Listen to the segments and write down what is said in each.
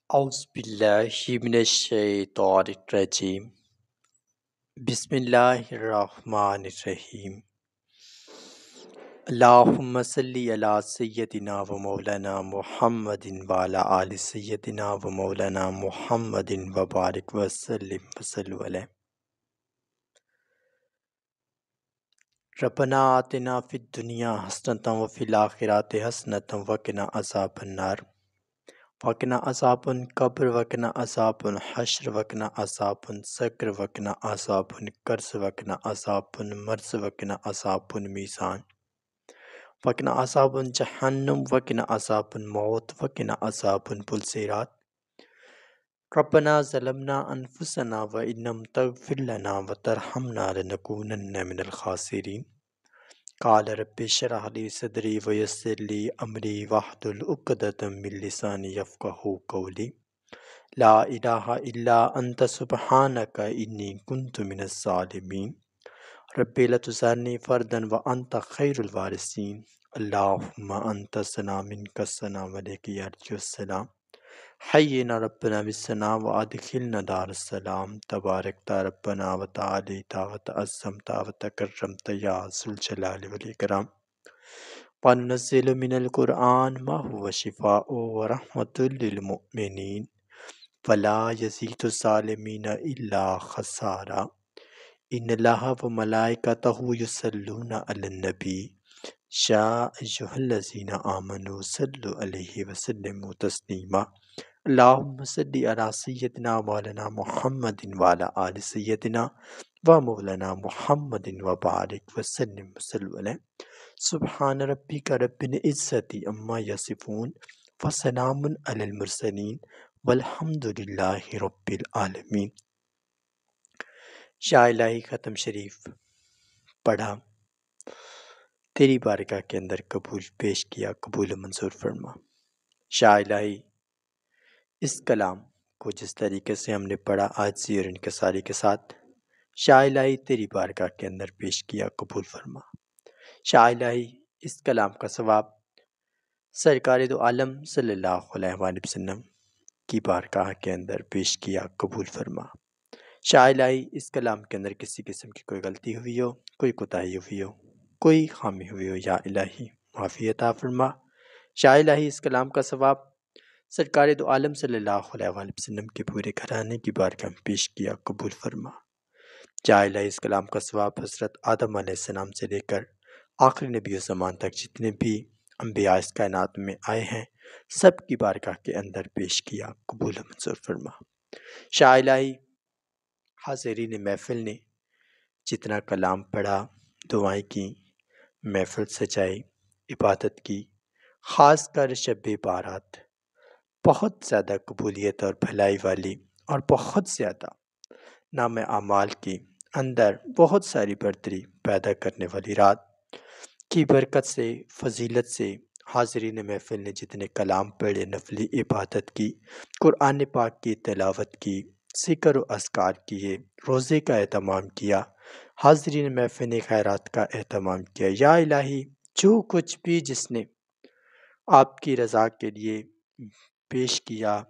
أعوذ بالله من الشيطان الرجيم بسم الله الرحمن الرحيم اللهم صل على سيدنا ومولانا محمد وعلى آل سيدنا ومولانا محمد وبارك وسلم وصلوا عليه ربنا آتنا في الدنيا حسنة وفي الآخرة حسنة وقنا عذاب النار وقنا عذاب القبر وقنا عذاب الحشر وقنا عذاب السقر وقنا عذاب القرص وقنا عذاب المرض وقنا عذاب الميزان وقنا عذاب جهنم وقنا عذاب الموت وقنا عذاب البلسيرات ربنا ظلمنا أنفسنا وإن لم تغفر لنا وترحمنا لنكونن من الخاسرين قال رب اشرح لي صدري ويسر لي أمري واحلل عقدة من لساني يفقهوا قولي لا إله إلا أنت سبحانك إني كنت من الظالمين ربي لا تذرني فردا وأنت خير الوارثين اللهم أنت السلام منك السلام عليك يرجو السلام حينا ربنا بالسلام وأدخلنا دار السلام تبارك ربنا وتعالى وتعظمت وتكرمت يا ذو الجلال والإكرام وننزل من القرآن ما هو شفاء ورحمة للمؤمنين ولا يزيد الظالمين إلا خسارا إن الله وملائكته يصلون على النبي يا أيها الذين آمنوا صلوا عليه وسلموا تسليما اللهم صل على سيدنا مولانا محمد وعلى آل سيدنا ومولانا محمد وبارك وسلم وصلوا عليه سبحان ربك رب العزة عما يصفون وسلام على المرسلين والحمد للہ رب العالمین۔ یا الہی ختم شریف پڑھا، تیری بارگاہ کے اندر قبول پیش کیا، قبول و منظور فرما۔ یا الہی اس کلام کو جس طریقے سے ہم نے پڑھا عاجزی اور انکساری کے ساتھ، یا الہی تیری بارگاہ کے اندر پیش کیا، قبول فرما۔ یا الہی اس کلام کا ثواب سرکار دو عالم صلی اللہ علیہ وآلہ وسلم کی بارگاہ کے اندر پیش کیا، قبول فرما۔ یا الہی اس کلام کے اندر کسی قسم کی کوئی غلطی ہوئی ہو، کوئی کوتاہی ہوئی ہو، کوئی خامی ہوئی ہو، یا الہی معافی عطا فرما۔ یا الہی اس کلام کا ثواب سرکار دو عالم صلی اللہ علیہ وآلہ وسلم کے پورے گھرانے کی بارگاہ میں پیش کیا، قبول فرما۔ یا الہی اس کلام کا ثواب حضرت آدم علیہ السلام سے لے کر آخری نبی زمان تک جتنے بھی انبیاء اس کائنات میں آئے ہیں سب کی بارگاہ کے اندر پیش کیا، قبول و منظور فرما۔ یا الہی حاضرین محفل نے جتنا کلام پڑھا، دعائیں کی، محفل سجائی، عبادت کی، خاص کر شب بارات بہت زیادہ قبولیت اور بھلائی والی اور بہت زیادہ نام اعمال کی اندر بہت ساری برتری پیدا کرنے والی رات کی برکت سے، فضیلت سے حاضرین محفل نے جتنے کلام پڑھے، نفلی عبادت کی، قرآن پاک کی تلاوت کی، ذکر و اذکار کیے، روزے کا اہتمام کیا، حاضرین محفل نے خیرات کا اہتمام کیا۔ یا الہی جو کچھ بھی جس نے آپ کی رضا کے لیے پیش کیا،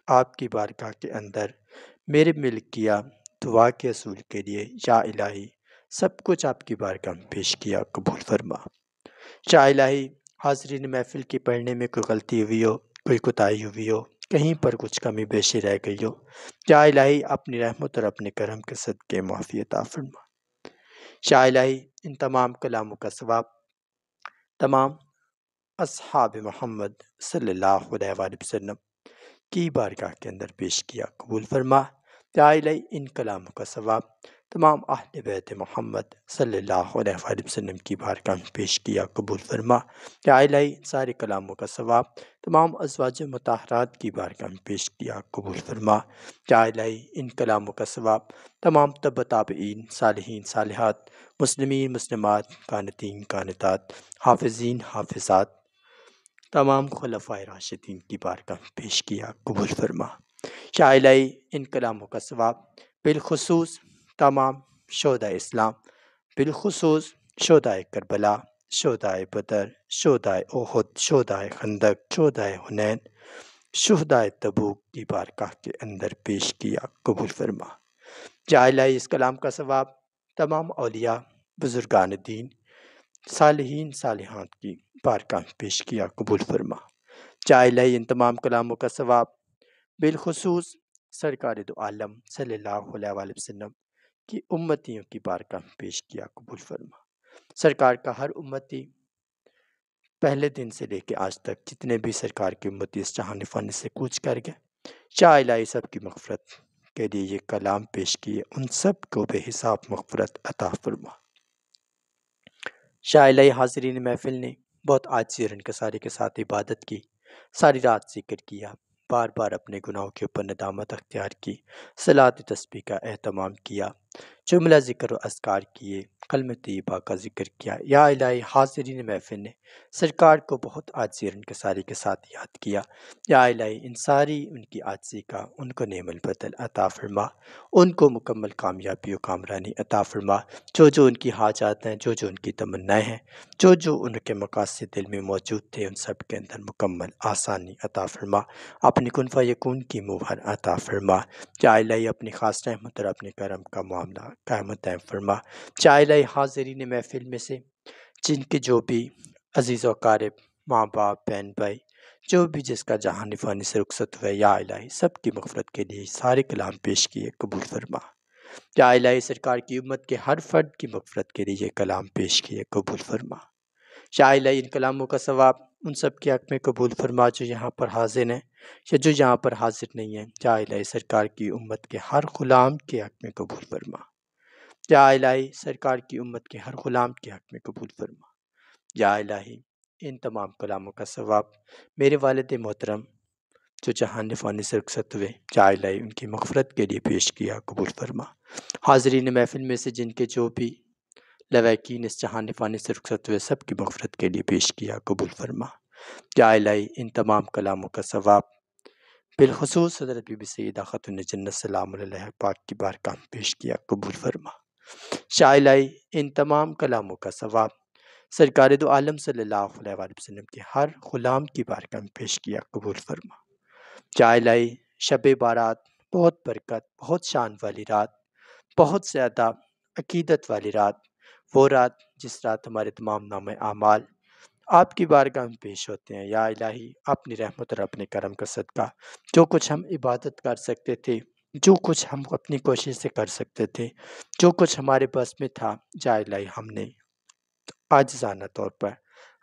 آپ کی بارگاہ کے اندر میرے ملک کیا، دعا کے اصول کے لیے، یا الہی سب کچھ آپ کی بارگاہ میں پیش کیا، قبول فرما۔ یا الہی حاضرین محفل کی پڑھنے میں کوئی غلطی ہوئی ہو، کوئی کوتاہی ہوئی ہو، کہیں پر کچھ کمی بیشی رہ گئی ہو، یا الہی اپنی رحمت اور اپنے کرم کے صدقے معافی عطا فرما۔ یا الہی ان تمام کلاموں کا ثواب تمام اصحاب محمد صلی اللہ علیہ وآلہ وسلم کی بارگاہ کے اندر پیش کیا، قبول فرما۔ یا الہی ان کلاموں کا ثواب تمام اہل بیت محمد صلی اللہ علیہ وآلہ وسلم کی بارگاہ میں پیش کیا، قبول فرما۔ یا الہی سارے کلاموں کا ثواب تمام ازواج مطہرات کی بارگاہ میں پیش کیا، قبول فرما۔ یا الہی ان کلاموں کا ثواب تمام تبع تابعین، صالحین صالحات، مسلمین مسلمات، قانتین قانتات، حافظین حافظات، تمام خلفائے راشدین کی بارگاہ میں پیش کیا، قبول فرما۔ یا الہی ان کلاموں کا ثواب بالخصوص تمام شہداء اسلام، بالخصوص شہداء کربلا، شہداء بدر، شہداء احد، شہداء خندق، شہداء حنین، شہدائے تبوک کی بارگاہ کے اندر پیش کیا قبول فرما۔ یا الہی اس کلام کا ثواب تمام اولیاء، بزرگان دین، صالحین صالحات کی بارگاہ میں پیش کیا قبول فرما۔ یا الہی ان تمام کلاموں کا ثواب بالخصوص سرکار دو عالم صلی اللہ علیہ وآلہ وسلم کی امتیوں کی بارگاہ میں پیش کیا قبول فرما۔ سرکار کا ہر امتی پہلے دن سے لے کے آج تک جتنے بھی سرکار کی امتی اس جہان فانی سے کوچ کر گئے، یا الہی سب کی مغفرت کے لیے یہ کلام پیش کیے، ان سب کو بے حساب مغفرت عطا فرما۔ یا الہی حاضرین محفل نے بہت عاجزی اور انکساری کے ساتھ عبادت کی، ساری رات ذکر کیا، بار بار اپنے گناہوں کے اوپر ندامت اختیار کی، صلاۃ تسبیح کا اہتمام کیا، جملہ ذکر و اذکار کیے، کلمہ طیبہ کا ذکر کیا۔ یا الہی حاضرین محفل نے سرکار کو بہت عاجزی اور انکساری کے ساتھ یاد کیا۔ یا الہی ان ساری ان کی عاجزی کا ان کو نعم البدل عطا فرما، ان کو مکمل کامیابی و کامرانی عطا فرما، جو ان کی حاجات ہیں، جو ان کی تمنائیں ہیں، جو ان کے مقاصد دل میں موجود تھے، ان سب کے اندر مکمل آسانی عطا فرما، اپنی کن فیکون کی مہر عطا فرما۔ یا الہی اپنی خاص رحمت اور اپنے کرم کا معاملہ قائم و دائم فرما۔ یا الہی حاضرین محفل میں سے جن کے جو بھی عزیز و اقارب، ماں باپ، بہن بھائی، جو بھی جس کا جہان فانی سے رخصت ہوئے، یا الہی سب کی مغفرت کے لیے سارے کلام پیش کیے قبول فرما۔ یا الہی سرکار کی امت کے ہر فرد کی مغفرت کے لیے یہ کلام پیش کیے قبول فرما۔ یا الہی ان کلاموں کا ثواب ان سب کے حق میں قبول فرما جو یہاں پر حاضر ہیں یا جو یہاں پر حاضر نہیں ہیں۔ یا الہی سرکار کی امت کے ہر غلام کے حق میں قبول فرما۔ یا الہی سرکار کی امت کے ہر غلام کے حق میں قبول فرما۔ یا الہی ان تمام کلاموں کا ثواب میرے والد محترم جو جہان فانی سے رخصت ہوئے، یا الہی ان کی مغفرت کے لیے پیش کیا قبول فرما۔ حاضرین محفل میں سے جن کے جو بھی لواحقین اس جہان فانی سے رخصت ہوئے، سب کی مغفرت کے لیے پیش کیا قبول فرما۔ یا الہی ان تمام کلاموں کا ثواب بالخصوص حضرت بی بی سیدہ خاتون جنت سلام علیہ پاک کی بارگاہ میں پیش کیا قبول فرما۔ یا الہی ان تمام کلاموں کا ثواب سرکار دو عالم صلی اللہ علیہ وآلہ وسلم کے ہر غلام کی بارگاہ میں پیش کیا قبول فرما۔ یا الہی شب بارات بہت برکت، بہت شان والی رات، بہت زیادہ عقیدت والی رات، وہ رات جس رات ہمارے تمام نام اعمال آپ کی بارگاہ میں پیش ہوتے ہیں۔ یا الہی اپنی رحمت اور اپنے کرم کا صدقہ جو کچھ ہم عبادت کر سکتے تھے، جو کچھ ہم اپنی کوشش سے کر سکتے تھے، جو کچھ ہمارے بس میں تھا، یا الہی ہم نے عاجزانہ طور پر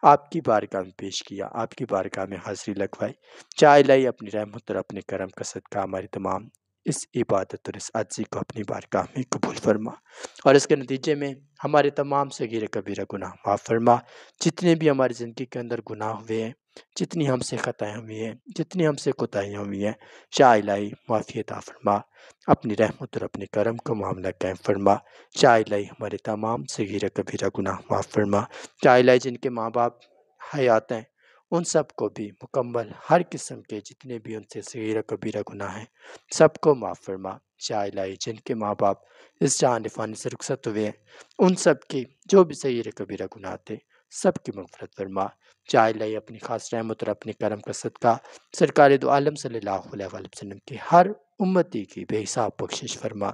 آپ کی بارگاہ میں پیش کیا، آپ کی بارگاہ میں حاضری لگوائی۔ یا الہی اپنی رحمت اور اپنے کرم کا صدقہ ہماری تمام اس عبادت اور اس عاجزی کو اپنی بارگاہ میں قبول فرما، اور اس کے نتیجے میں ہمارے تمام صغیر کبیرہ گناہ معاف فرما۔ جتنے بھی ہماری زندگی کے اندر گناہ ہوئے ہیں، جتنی ہم سے خطائیں ہوئی ہیں، جتنی ہم سے کوتاہیاں ہوئی ہیں، یا الہی معافی عطا فرما، اپنی رحمت اور اپنے کرم کا معاملہ قائم فرما۔ یا الہی ہمارے تمام صغیر کبیرہ گناہ معاف فرما۔ یا الہی جن کے ماں باپ حیات ہیں ان سب کو بھی مکمل ہر قسم کے جتنے بھی ان سے صغیر کبیرہ گناہ ہیں سب کو معاف فرما۔ یا الہی جن کے ماں باپ اس جہان فانی سے رخصت ہوئے ہیں ان سب کے جو بھی صغیر کبیرہ گناہ تھے سب کی مغفرت فرما۔ یا الہی اپنی خاص رحمت اور اپنے کرم کا صدقہ سرکار دو عالم صلی اللہ علیہ وآلہ وسلم کی ہر امتی کی بے حساب بخشش فرما۔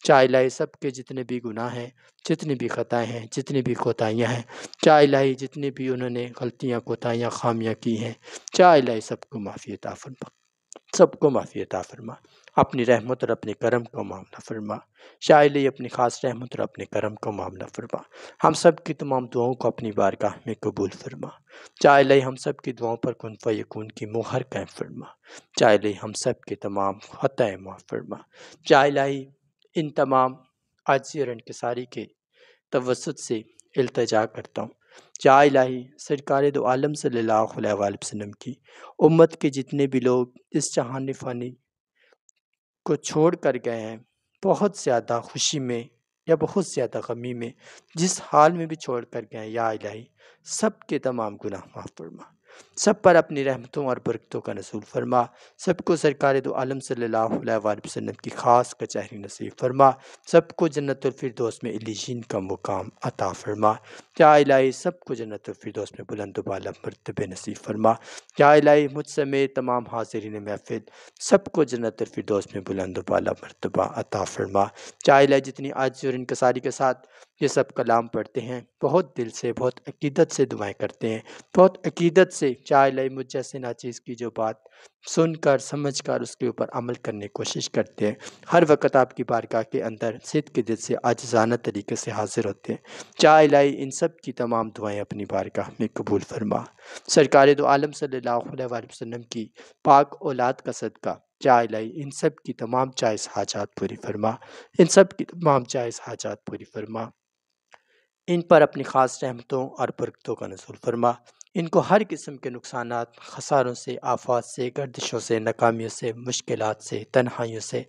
یا الہی سب کے جتنے بھی گناہ ہیں، جتنی بھی خطائیں ہیں، جتنی بھی کوتاہیاں ہیں، یا الہی جتنی بھی انہوں نے غلطیاں، کوتاہیاں، خامیاں کی ہیں، یا الہی سب کو معافی عطا فرما، سب کو معافی عطا فرما، اپنی رحمت اور اپنے کرم کا معاملہ فرما۔ یا الہی اپنی خاص رحمت اور اپنے کرم کا معاملہ فرما، ہم سب کی تمام دعاؤں کو اپنی بارگاہ میں قبول فرما۔ یا الہی ہم سب کی دعاؤں پر کن فیکون کی مہر قائم فرما۔ یا الہی ہم سب کے تمام خطائیں معاف فرما۔ یا الہی ان تمام عاجزی اور انکساری کے توسط سے التجا کرتا ہوں، یا الہی سرکار دو عالم صلی اللہ علیہ وآلہ وسلم کی امت کے جتنے بھی لوگ اس جہان فانی کو چھوڑ کر گئے ہیں، بہت زیادہ خوشی میں یا بہت زیادہ غمی میں، جس حال میں بھی چھوڑ کر گئے ہیں، یا الہی سب کے تمام گناہ معاف فرما۔ سب پر اپنی رحمتوں اور برکتوں کا نزول فرما، سب کو سرکار دو عالم صلی اللہ علیہ وآلہ وسلم کی خاص کچہری نصیب فرما، سب کو جنت الفردوس میں علیین کا مقام عطا فرما۔ یا الہی سب کو جنت الفردوس میں بلند و بالا مرتبے نصیب فرما۔ یا الہی مجھ سمیت تمام حاضرین محفل سب کو جنت الفردوس میں بلند و بالا مرتبہ عطا فرما۔ یا الہی جتنی عاجزی اور انکساری کے ساتھ یہ سب کلام پڑھتے ہیں، بہت دل سے بہت عقیدت سے دعائیں کرتے ہیں، بہت عقیدت سے یا الہی مجھ جیسے ناچیز کی جو بات سن کر سمجھ کر اس کے اوپر عمل کرنے کی کوشش کرتے ہیں، ہر وقت آپ کی بارگاہ کے اندر صدق کے دل سے عاجزانہ طریقے سے حاضر ہوتے ہیں۔ یا الہی ان سب کی تمام دعائیں اپنی بارگاہ میں قبول فرما۔ سرکار دو عالم صلی اللہ علیہ وآلہ وسلم کی پاک اولاد کا صدقہ یا الہی ان سب کی تمام جائز حاجات پوری فرما، ان سب کی تمام جائز حاجات پوری فرما، ان پر اپنی خاص رحمتوں اور برکتوں کا نزول فرما، ان کو ہر قسم کے نقصانات، خساروں سے، آفات سے، گردشوں سے، ناکامیوں سے، مشکلات سے، تنہائیوں سے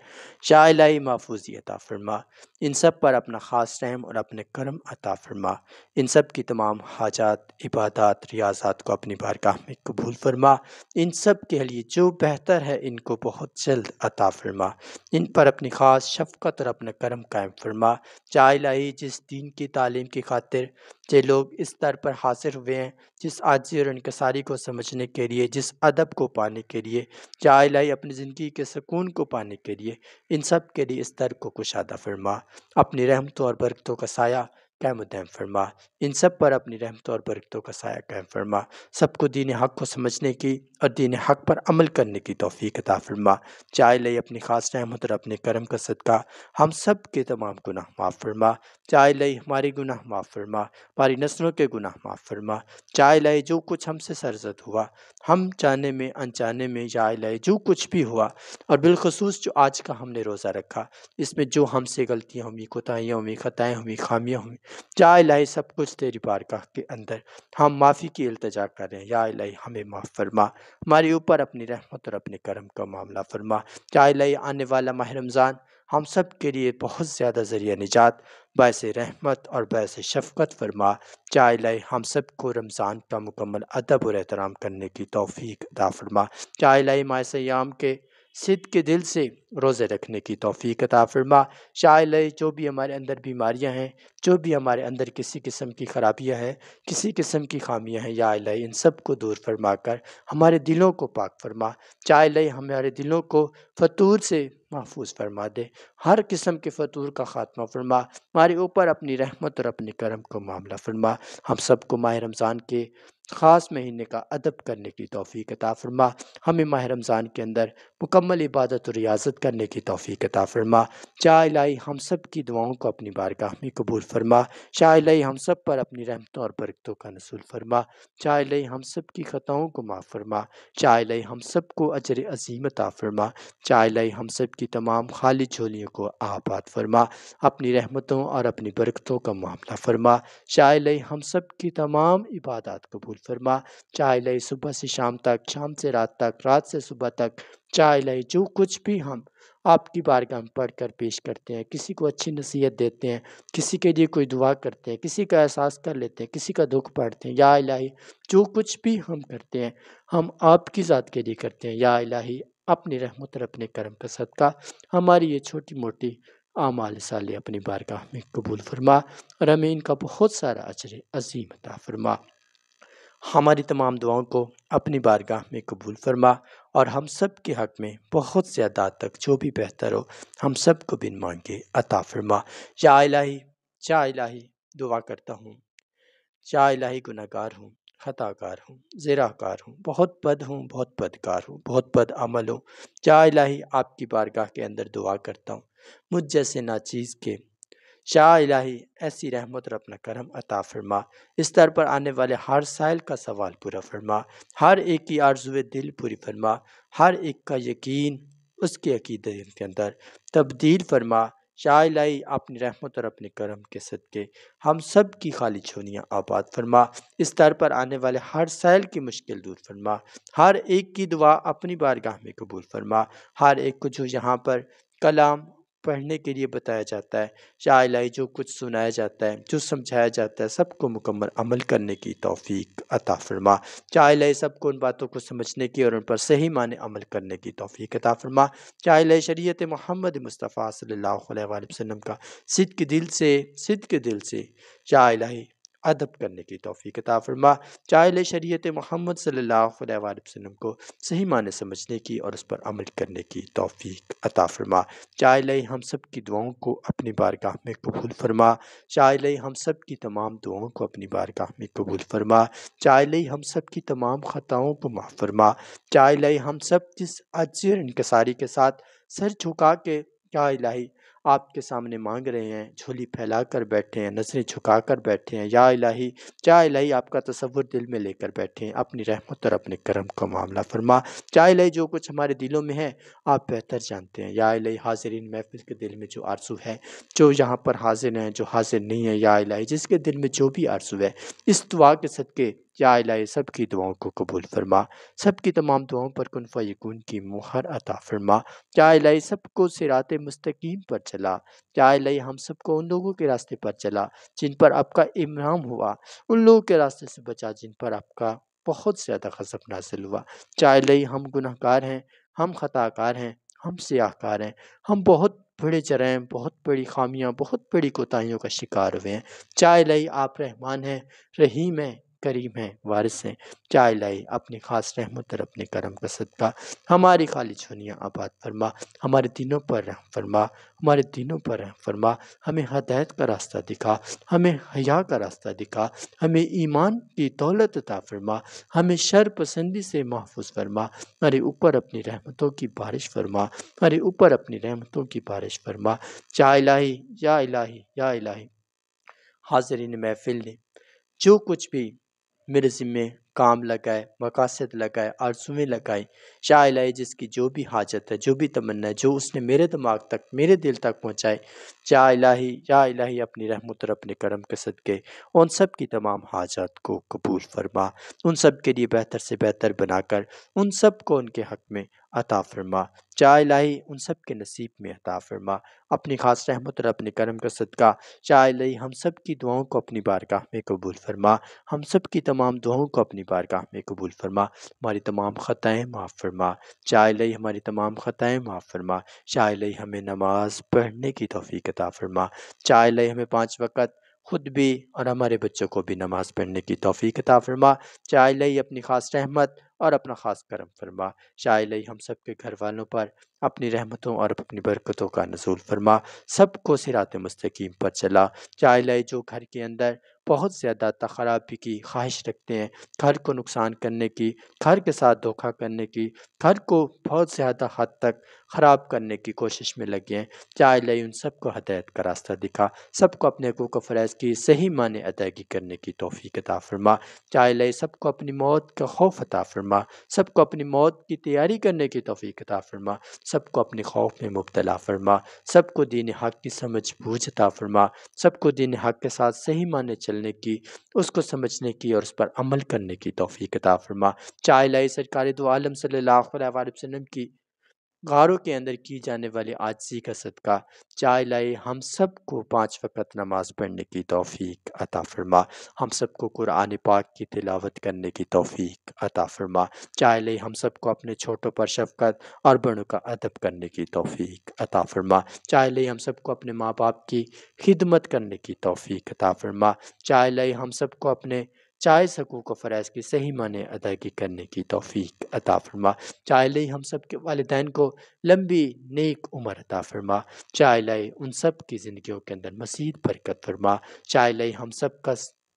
یا الہی محفوظی عطا فرما، ان سب پر اپنا خاص رحم اور اپنے کرم عطا فرما، ان سب کی تمام حاجات، عبادات، ریاضات کو اپنی بارگاہ میں قبول فرما، ان سب کے لیے جو بہتر ہے ان کو بہت جلد عطا فرما، ان پر اپنی خاص شفقت اور اپنا کرم قائم فرما۔ یا الہی جس دین کی تعلیم کی خاطر یہ لوگ اس در پر حاضر ہوئے ہیں، جس عاجزی اور انکساری کو سمجھنے کے لیے، جس ادب کو پانے کے لیے، یا الہی اپنی زندگی کے سکون کو پانے کے لیے، ان سب کے لیے اس در کو کشادہ فرما، اپنی رحمتوں اور برکتوں کا سایہ قائم و دائم فرما، ان سب پر اپنی رحمتوں اور برکتوں کا سایہ قائم فرما، سب کو دین حق کو سمجھنے کی اور دین حق پر عمل کرنے کی توفیق عطا فرما۔ یا الہی اپنی خاص رحمت اور اپنے کرم کا صدقہ ہم سب کے تمام گناہ معاف فرما۔ یا الہی ہمارے گناہ معاف فرما، ہماری نسلوں کے گناہ معاف فرما۔ یا الہی جو کچھ ہم سے سرزد ہوا، ہم جانے میں انجانے میں، یا الہی جو کچھ بھی ہوا، اور بالخصوص جو آج کا ہم نے روزہ رکھا، اس میں جو ہم سے غلطیاں ہوئی، کوتاہیاں ہوئی، خطائیں ہوئی، خامیاں ہوئی، یا الہی سب کچھ تیری بارگاہ کے اندر ہم معافی کی التجا کر رہے ہیں۔ یا الہی ہمیں معاف فرما، ہمارے اوپر اپنی رحمت اور اپنے کرم کا معاملہ فرما۔ یا الہی آنے والا ماہ رمضان ہم سب کے لیے بہت زیادہ ذریعہ نجات، باعث رحمت اور باعث شفقت فرما۔ یا الہی ہم سب کو رمضان کا مکمل ادب اور احترام کرنے کی توفیق عطا فرما۔ یا الہی ماہ سیام کے صدق کے دل سے روزے رکھنے کی توفیق عطا فرما۔ یا الہی جو بھی ہمارے اندر بیماریاں ہیں، جو بھی ہمارے اندر کسی قسم کی خرابیاں ہیں، کسی قسم کی خامیاں ہیں، یا الہی ان سب کو دور فرما کر ہمارے دلوں کو پاک فرما۔ یا الہی ہمارے دلوں کو فطور سے محفوظ فرما دے، ہر قسم کے فطور کا خاتمہ فرما، ہمارے اوپر اپنی رحمت اور اپنے کرم کو معاملہ فرما، ہم سب کو ماہ رمضان کے خاص مہینے کا ادب کرنے کی توفیق عطا فرما، ہمیں ماہ رمضان کے اندر مکمل عبادت و ریاضت کرنے کی توفیق عطا فرما۔ یا الہی ہم سب کی دعاؤں کو اپنی بارگاہ میں قبول فرما۔ یا الہی ہم سب پر اپنی رحمتوں اور برکتوں کا نزول فرما۔ یا الہی ہم سب کی خطاؤں کو معاف فرما۔ یا الہی ہم سب کو اجر عظیم عطا فرما۔ یا الہی ہم سب کی تمام خالی جھولیوں کو آباد فرما، اپنی رحمتوں اور اپنی برکتوں کا معاملہ فرما۔ یا الہی ہم سب کی تمام عبادات قبول فرما۔ یا الہی صبح سے شام تک، شام سے رات تک، رات سے صبح تک، یا الہی جو کچھ بھی ہم آپ کی بارگاہ میں پڑھ کر پیش کرتے ہیں، کسی کو اچھی نصیحت دیتے ہیں، کسی کے لیے کوئی دعا کرتے ہیں، کسی کا احساس کر لیتے ہیں، کسی کا دکھ پڑھتے ہیں، یا الہی جو کچھ بھی ہم کرتے ہیں ہم آپ کی ذات کے لیے کرتے ہیں۔ یا الہی اپنی رحمت اور اپنے کرم کا صدقہ ہماری یہ چھوٹی موٹی اعمال صالح اپنی بارگاہ میں قبول فرما، اور ہمیں ان کا بہت سارا اجر عظیم عطا فرما۔ ہماری تمام دعاؤں کو اپنی بارگاہ میں قبول فرما، اور ہم سب کے حق میں بہت زیادہ تک جو بھی بہتر ہو ہم سب کو بن مانگے عطا فرما۔ یا الہی، یا الہی دعا کرتا ہوں، یا الہی گناہ گار ہوں، خطا کار ہوں، زرہ کار ہوں، بہت بد ہوں، بہت بدکار ہوں، بہت بد عمل ہوں۔ یا الہی آپ کی بارگاہ کے اندر دعا کرتا ہوں مجھ جیسے ناچیز کے، یا الہی ایسی رحمت اور اپنا کرم عطا فرما، اس در پر آنے والے ہر سائل کا سوال پورا فرما، ہر ایک کی آرزوئے دل پوری فرما، ہر ایک کا یقین اس کے عقیدے کے اندر تبدیل فرما۔ یا الہی اپنی رحمت اور اپنے کرم کے صدقے ہم سب کی خالی جھولیاں آباد فرما، اس در پر آنے والے ہر سائل کی مشکل دور فرما، ہر ایک کی دعا اپنی بارگاہ میں قبول فرما، ہر ایک کو جو یہاں پر کلام پڑھنے کے لیے بتایا جاتا ہے، یا الہی جو کچھ سنایا جاتا ہے، جو سمجھایا جاتا ہے، سب کو مکمل عمل کرنے کی توفیق عطا فرما۔ یا الہی سب کو ان باتوں کو سمجھنے کی اور ان پر صحیح معنی عمل کرنے کی توفیق عطا فرما۔ یا الہی شریعت محمد مصطفیٰ صلی اللہ علیہ وآلہ وسلم کا صدق دل سے یا الہی ادب کرنے کی توفیق عطا فرما۔ یا الہی شریعت محمد صلی اللہ علیہ وآلہ وسلم کو صحیح معنی سمجھنے کی اور اس پر عمل کرنے کی توفیق عطا فرما۔ یا الہی ہم سب کی دعاؤں کو اپنی بارگاہ میں قبول فرما۔ یا الہی ہم سب کی تمام دعاؤں کو اپنی بارگاہ میں قبول فرما۔ یا الہی ہم سب کی تمام خطاؤں کو معاف فرما۔ یا الہی ہم سب جس عاجزی اور انکساری کے ساتھ سر جھکا کے یا الہی آپ کے سامنے مانگ رہے ہیں، جھولی پھیلا کر بیٹھے ہیں، نظریں جھکا کر بیٹھے ہیں، یا الہی آپ کا تصور دل میں لے کر بیٹھے ہیں، اپنی رحمت اور اپنے کرم کا معاملہ فرما۔ یا الہی جو کچھ ہمارے دلوں میں ہے آپ بہتر جانتے ہیں۔ یا الہی حاضرین محفل کے دل میں جو آرزو ہے، جو یہاں پر حاضر ہیں، جو حاضر نہیں ہے، یا الہی جس کے دل میں جو بھی آرزو ہے، اس دعا کے صدقے یا الہی سب کی دعاؤں کو قبول فرما۔ سب کی تمام دعاؤں پر کن فیکون کی مہر عطا فرما۔ یا الہی سب کو صراط مستقیم پر چلا۔ یا الہی ہم سب کو ان لوگوں کے راستے پر چلا جن پر آپ کا انعام ہوا، ان لوگوں کے راستے سے بچا جن پر آپ کا بہت زیادہ غضب نازل ہوا۔ یا الہی ہم گناہ گار ہیں، ہم خطا کار ہیں، ہم سیاہ کار ہیں، ہم بہت بڑے جرائم، بہت بڑی خامیاں، بہت بڑی کوتاہیوں کا شکار ہوئے ہیں۔ یا الہی آپ رحمان ہیں، رحیم ہیں، کریم ہیں، وارث ہیں۔ یا الہی اپنی خاص رحمت اور اپنے کرم کا صدقہ ہماری خالی جھولیاں آباد فرما، ہمارے دینوں پر رحم فرما، ہمارے دینوں پر رحم فرما، ہمیں ہدایت کا راستہ دکھا، ہمیں حیا کا راستہ دکھا، ہمیں ایمان کی دولت عطا فرما، ہمیں شر پسندی سے محفوظ فرما، ہمارے اوپر اپنی رحمتوں کی بارش فرما، ہمارے اوپر اپنی رحمتوں کی بارش فرما۔ یا الہی یا الہی یا الہی حاضرین محفل نے جو کچھ بھی میرے ذمے کام لگائے، مقاصد لگائے، آرزویں لگائیں، یا الہی جس کی جو بھی حاجت ہے، جو بھی تمنا ہے، جو اس نے میرے دماغ تک، میرے دل تک پہنچائے، یا الہی اپنی رحمت اور اپنے کرم کے صدقے ان سب کی تمام حاجات کو قبول فرما، ان سب کے لیے بہتر سے بہتر بنا کر ان سب کو ان کے حق میں عطا فرما۔ یا الہی ان سب کے نصیب میں عطا فرما اپنی خاص رحمت اور اپنے کرم کا صدقہ۔ یا الہی ہم سب کی دعاؤں کو اپنی بارگاہ میں قبول فرما، ہم سب کی تمام دعاؤں کو اپنی بارگاہ میں قبول فرما، ہماری تمام خطائیں معاف فرما۔ یا الہی ہماری تمام خطائیں معاف فرما۔ یا الہی ہمیں نماز پڑھنے کی توفیق عطا فرما۔ یا الہی ہمیں 5 وقت خود بھی اور ہمارے بچوں کو بھی نماز پڑھنے کی توفیق عطا فرما۔ یا الہی اپنی خاص رحمت اور اپنا خاص کرم فرما۔ یا الہی ہم سب کے گھر والوں پر اپنی رحمتوں اور اپنی برکتوں کا نزول فرما، سب کو صراط مستقیم پر چلا۔ یا الہی جو گھر کے اندر بہت زیادہ خرابی کی خواہش رکھتے ہیں، گھر کو نقصان کرنے کی، گھر کے ساتھ دھوکہ کرنے کی، گھر کو بہت زیادہ حد تک خراب کرنے کی کوشش میں لگے ہیں، یا الہی ان سب کو ہدایت کا راستہ دکھا، سب کو اپنے حقوق و فرائض کی صحیح معنی ادائیگی کرنے کی توفیق عطا فرما۔ یا الہی سب کو اپنی موت کا خوف عطا فرما، سب کو اپنی موت کی تیاری کرنے کی توفیق عطا فرما، سب کو اپنے خوف میں مبتلا فرما، سب کو دین حق کی سمجھ بوجھ عطا فرما، سب کو دین حق کے ساتھ صحیح معنی چلنے کی، اس کو سمجھنے کی اور اس پر عمل کرنے کی توفیق عطا فرما۔ یا الہی سرکار دو عالم صلی اللہ علیہ وآلہ وسلم کی غاروں کے اندر کی جانے والی عاجزی کا صدقہ، یا الہی ہم سب کو 5 وقت نماز پڑھنے کی توفیق عطا فرما، ہم سب کو قرآن پاک کی تلاوت کرنے کی توفیق عطا فرما۔ یا الہی ہم سب کو اپنے چھوٹوں پر شفقت اور بڑوں کا ادب کرنے کی توفیق عطا فرما۔ یا الہی ہم سب کو اپنے ماں باپ کی خدمت کرنے کی توفیق عطا فرما۔ یا الہی ہم سب کو اپنے جائز حقوق و فرائض کی صحیح معنی ادائیگی کرنے کی توفیق عطا فرما۔ یا الہی ہم سب کے والدین کو لمبی نیک عمر عطا فرما۔ یا الہی ان سب کی زندگیوں کے اندر مزید برکت فرما۔ یا الہی ہم سب کا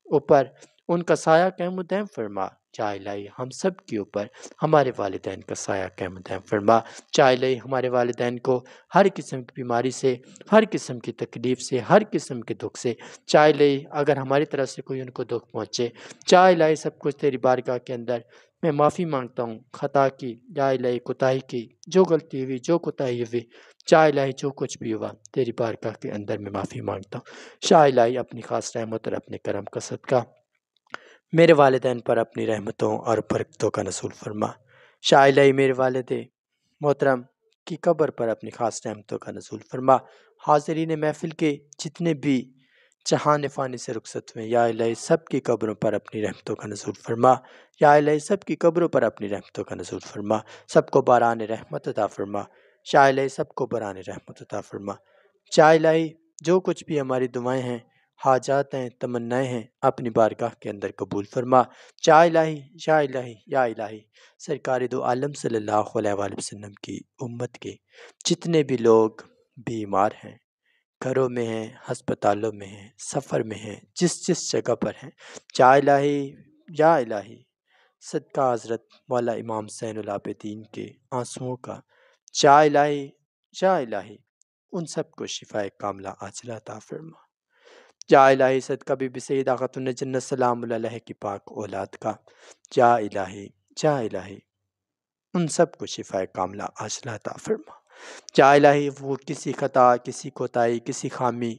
اوپر ان کا سایہ قائم و دائم فرما۔ یا الہی ہم سب کے اوپر ہمارے والدین کا سایہ قائم و دائم فرما۔ یا الہی ہمارے والدین کو ہر قسم کی بیماری سے، ہر قسم کی تکلیف سے، ہر قسم کے دکھ سے، یا الہی اگر ہماری طرف سے کوئی ان کو دکھ پہنچے، یا الہی سب کچھ تیری بارگاہ کے اندر میں معافی مانگتا ہوں، خطا کی، یا الہی کوتاہی کی، جو غلطی ہوئی، جو کوتاہی ہوئی، یا الہی جو کچھ بھی ہوا تیری بارگاہ کے اندر میں معافی مانگتا ہوں۔ یا الہی اپنی خاص رحمت اور اپنے کرم کا صدقہ میرے والدین پر اپنی رحمتوں اور برکتوں کا نزول فرما۔ یا الہی میرے والد محترم کی قبر پر اپنی خاص رحمتوں کا نزول فرما۔ حاضرین محفل کے جتنے بھی جہان فانی سے رخصت ہوئے، یا الہی سب کی قبروں پر اپنی رحمتوں کا نزول فرما۔ یا الہی سب کی قبروں پر اپنی رحمتوں کا نزول فرما، سب کو باران رحمت عطا فرما۔ یا الہی سب کو باران رحمت عطا فرما۔ یا الہی جو کچھ بھی ہماری دعائیں ہیں، حاجات ہیں، تمنائیں ہیں، اپنی بارگاہ کے اندر قبول فرما۔ یا الہی یا الہی یا الہی سرکار دو عالم صلی اللہ علیہ وآلہ وسلم کی امت کے جتنے بھی لوگ بیمار ہیں، گھروں میں ہیں، ہسپتالوں میں ہیں، سفر میں ہیں، جس جس جگہ پر ہیں، یا الہی صدقہ حضرت مولا امام زین العابدین کے آنسوؤں کا، یا الہی ان سب کو شفاء کاملہ عاجلہ عطا فرما۔ یا الہی صدقہ بی بی سیدہ خاتون جنت سلام اللہ علیہ کی پاک اولاد کا، یا الہی ان سب کو شفاء کاملہ عاجلہ عطا فرما۔ یا الہی وہ کسی خطا، کسی کوتاہی، کسی خامی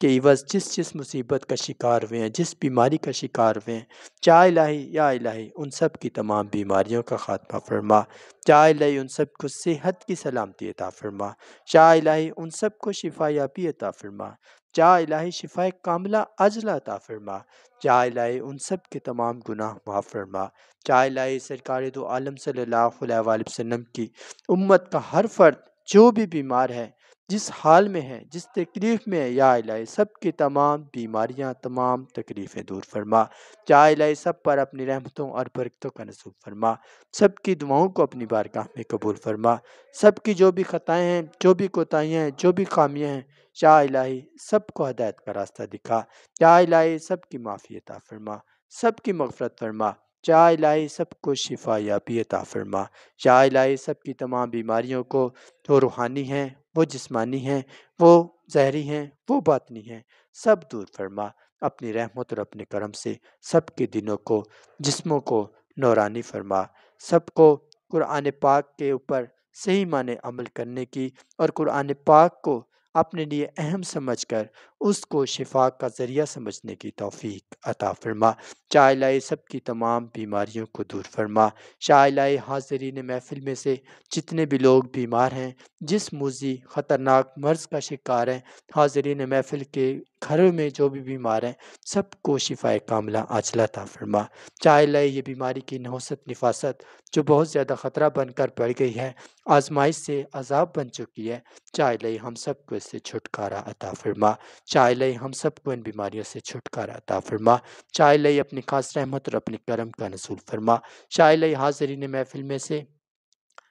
کے عوض جس مصیبت کا شکار ہوئے ہیں، جس بیماری کا شکار ہوئے ہیں، یا الہی ان سب کی تمام بیماریوں کا خاتمہ فرما۔ یا الہی ان سب کو صحت کی سلامتی عطا فرما۔ یا الہی ان سب کو شفا یابی عطا فرما۔ یا الہی شفاء کاملہ عاجلہ عطا فرما۔ یا الہی ان سب کے تمام گناہ معاف فرما۔ یا الہی سرکار دو عالم صلی اللہ علیہ وآلہ وسلم کی امت کا ہر فرد جو بھی بیمار ہے، جس حال میں ہے، جس تکلیف میں ہے، یا الہی سب کی تمام بیماریاں، تمام تکلیفیں دور فرما۔ یا الہی سب پر اپنی رحمتوں اور برکتوں کا نزول فرما، سب کی دعاؤں کو اپنی بارگاہ میں قبول فرما، سب کی جو بھی خطائیں ہیں، جو بھی کوتاہیاں ہیں، جو بھی خامیاں ہیں، یا الہی سب کو ہدایت کا راستہ دکھا۔ یا الہی سب کی معافی عطا فرما، سب کی مغفرت فرما۔ یا الہی سب کو شفا یابی عطا فرما۔ یا الہی سب کی تمام بیماریوں کو، وہ روحانی ہیں، وہ جسمانی ہیں، وہ ظاہری ہیں، وہ باطنی ہیں، سب دور فرما۔ اپنی رحمت اور اپنے کرم سے سب کے دلوں کو، جسموں کو نورانی فرما، سب کو قرآن پاک کے اوپر صحیح معنی عمل کرنے کی اور قرآن پاک کو اپنے لیے اہم سمجھ کر اس کو شفا کا ذریعہ سمجھنے کی توفیق عطا فرما۔ یا الہی سب کی تمام بیماریوں کو دور فرما۔ یا الہی حاضرین محفل میں سے جتنے بھی لوگ بیمار ہیں، جس موذی خطرناک مرض کا شکار ہیں، حاضرین محفل کے گھروں میں جو بھی بیمار ہیں، سب کو شفاء کاملہ عاجلہ عطا فرما۔ یا الہی یہ بیماری کی نحوست، نفاست جو بہت زیادہ خطرہ بن کر بڑھ گئی ہے، آزمائش سے عذاب بن چکی ہے، یا الہی ہم سب کو اس سے چھٹکارا عطا فرما۔ یا الہی ہم سب کو ان بیماریوں سے چھٹکارا عطا فرما۔ یا الہی اپنی خاص رحمت اور اپنے کرم کا نزول فرما۔ یا الہی حاضرین محفل میں سے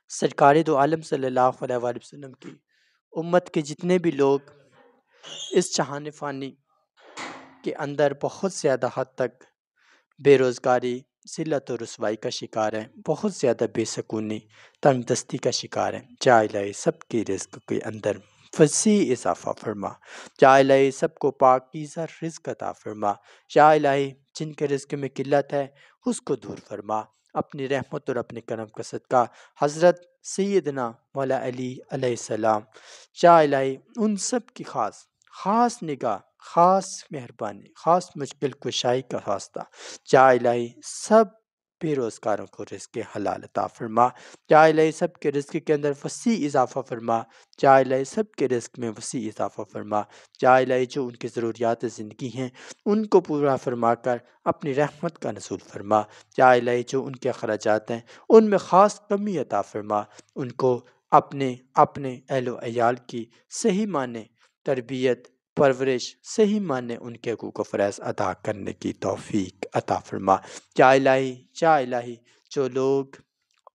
سرکار دو عالم صلی اللہ علیہ وآلہ وسلم کی امت کے جتنے بھی لوگ اس جہان فانی کے اندر بہت زیادہ حد تک بے روزگاری، ذلت و رسوائی کا شکار ہیں، بہت زیادہ بے سکونی، تنگ دستی کا شکار ہیں، یا الہی سب کی رزق کے اندر وسیع اضافہ فرما۔ یا الہی سب کو پاکیزہ رزق عطا فرما۔ یا الہی جن کے رزق میں قلت ہے اس کو دور فرما۔ اپنی رحمت اور اپنے کرم کا صدقہ حضرت سیدنا مولا علی علیہ السلام، یا الہی ان سب کی خاص نگاہ، خاص مہربانی، خاص مشکل کشائی کا واسطہ، یا الہی سب بے روزگاروں کو رزق حلال عطا فرما۔ یا الہی سب کے رزق کے اندر وسیع اضافہ فرما۔ یا الہی سب کے رزق میں وسیع اضافہ فرما۔ یا الہی جو ان کی ضروریات زندگی ہیں ان کو پورا فرما کر اپنی رحمت کا نزول فرما۔ یا الہی جو ان کے اخراجات ہیں ان میں خاص کمی عطا فرما، ان کو اپنے اہل و عیال کی صحیح معنی تربیت، پرورش، صحیح معنی ان کے حقوق و فرائض ادا کرنے کی توفیق عطا فرما۔ یا الہی جو لوگ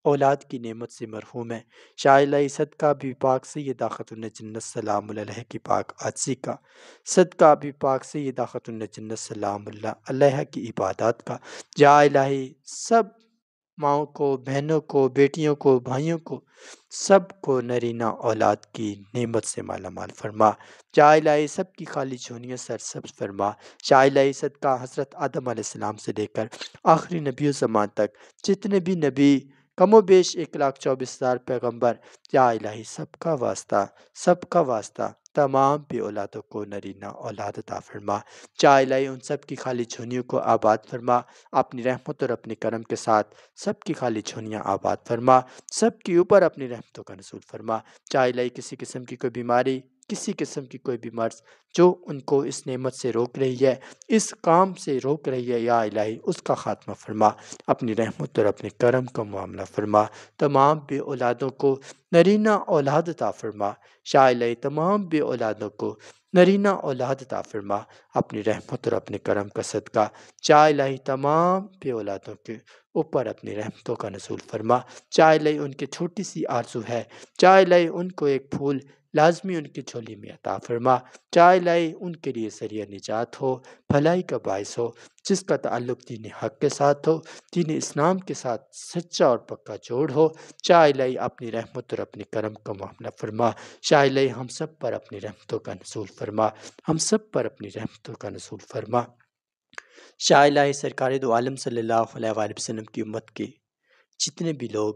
اولاد کی نعمت سے مرحوم ہیں، یا الہی صدقہ بھی پاک سیدہ خاتون جنت سلام اللہ علیہ کی پاک عاجزی کا، صدقہ بھی پاک سیدہ خاتون جنت سلام اللہ علیہ کی عبادات کا، یا الہی سب ماؤں کو، بہنوں کو، بیٹیوں کو، بھائیوں کو، سب کو نرینہ اولاد کی نعمت سے مالا مال فرما۔ یا الہی سب کی خالی جھولیاں سرسبز فرما۔ یا الہی صدقہ حضرت آدم علیہ السلام سے لے کر آخری نبی و زمان تک جتنے بھی نبی کم و بیش 1,24,000 پیغمبر، یا الہی سب کا واسطہ تمام بے اولادوں کو نرینہ اولاد عطا فرما۔ یا الہی ان سب کی خالی جھونیوں کو آباد فرما، اپنی رحمت اور اپنے کرم کے ساتھ سب کی خالی جھونیاں آباد فرما، سب کے اوپر اپنی رحمتوں کا نزول فرما۔ یا الہی کسی قسم کی کوئی بیماری، کسی قسم کی کوئی بھی مرض جو ان کو اس نعمت سے روک رہی ہے، اس کام سے روک رہی ہے، یا الہی اس کا خاتمہ فرما، اپنی رحمت اور اپنے کرم کا معاملہ فرما۔ تمام بے اولادوں کو نرینہ اولاد عطا فرما، یا الہی تمام بے اولادوں کو نرینہ اولاد عطا فرما، اپنی رحمت اور اپنے کرم کا صدقہ۔ یا الہی تمام بے اولادوں کے اوپر اپنی رحمتوں کا نزول فرما۔ یا الہی ان کی چھوٹی سی آرزو ہے، یا الہی ان کو ایک پھول لازمی ان کی جھولی میں عطا فرما۔ یا الہی ان کے لیے ذریعہ نجات ہو، بھلائی کا باعث ہو، جس کا تعلق دین حق کے ساتھ ہو، دین اسلام کے ساتھ سچا اور پکا جوڑ ہو۔ یا الہی اپنی رحمت اور اپنے کرم کا معاملہ فرما۔ یا الہی ہم سب پر اپنی رحمتوں کا نزول فرما، ہم سب پر اپنی رحمتوں کا نزول فرما۔ یا الہی سرکار دو عالم صلی اللہ علیہ وآلہ وسلم کی امت کے جتنے بھی لوگ